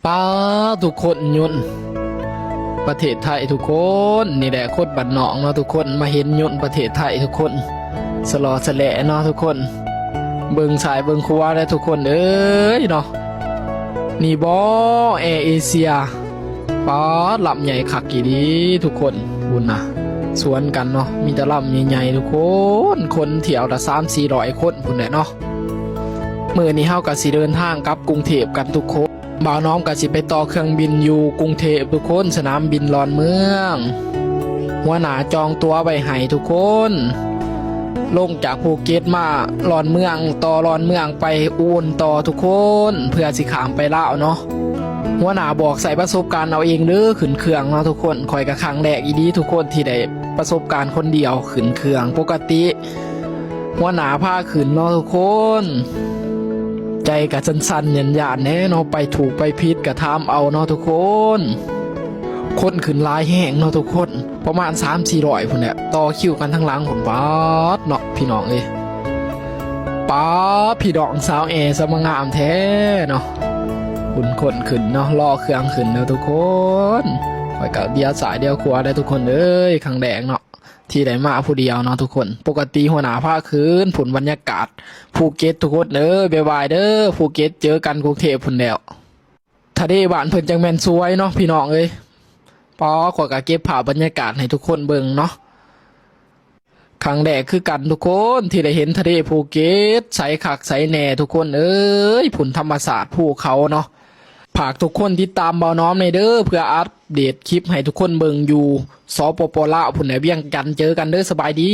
ป้าทุกคนยนต์ประเทศไทยทุกคนนี่แหละโคตรบัดนอกเนาะทุกคนมาเห็นยนต์ประเทศไทยทุกคนสลอสแหละเนาะทุกคนเบิ่งสายเบิ่งครัวได้ทุกคนเอ้ยเนาะนี่บ่แอร์เอเชียป้าลำใหญ่คักกี่ดีทุกคนบุญนะสวนกันเนาะมีแต่ลำใหญ่ๆทุกคนเที่ยวละ300-400 คนพุ่นแหละเนาะมื้อนี้เฮาก็สิเดินทางกลับกรุงเทพกันทุกคนบ่าวน้อมก็สิไปต่อเครื่องบินอยู่กรุงเทพทุกคนสนามบินลอนเมืองหัวหน้าจองตั๋วไว้ให้ทุกคนลงจากภูเก็ตมาลอนเมืองต่อลอนเมืองไปอุบลต่อทุกคนเพื่อสิข้ามไปลาวเนาะหัวหน้าบอกใส่ประสบการณ์เอาเองเด้อขึ้นเครื่องเนาะทุกคนคอยกับครั้งแรกอีดีทุกคนที่ได้ประสบการณ์คนเดียวขึ้นเครื่องปกติหัวหน้าพาขึ้นเนาะทุกคนใจกับสั่นๆหยันๆแน่เนาะไปถูกไปผิดกับถามเอาเนาะทุกคนคนขึ้นหลายแห้งเนาะทุกคนประมาณ300-400พุ่นเนี่ยต่อคิวกันทั้งหลังผมป๊าดเนาะพี่น้องเอ้ยป๊าพี่ดอกสาวแอสมงามแท้เนาะคุณคนขึ้นเนาะรอเครื่องขึ้นเนาะทุกคนคอยกับเดียวสายเดียวขวาได้ทุกคนเอ้ยขังแดงเนาะที่ได้มาผู้เดียวเนาะทุกคนปกติหัวหน้าภาคคืนผลบรรยากาศภูเก็ตทุกคนเด้อบ๊ายบายเด้อภูเก็ตเจอกันกรุงเทพพุ่นแล้วทะเลบ้านเพิ่นจังแม่นสวยเนาะพี่น้องเอ้ยปอขอยก็เก็บภาพบรรยากาศให้ทุกคนเบิ่งเนาะครั้งแรกคือกันทุกคนที่ได้เห็นทะเลภูเก็ตใสคักใสแน่ทุกคนเอ้ยผุนธรรมศาสตร์ภูเขาเนาะฝากทุกคนติดตามบ่าวน้อมในเด้อเพื่ออัปเดตคลิปให้ทุกคนเบิ่งอยู่สปปลาวพุ่นน่ะเวียงจันทน์เจอกันเด้อสบายดี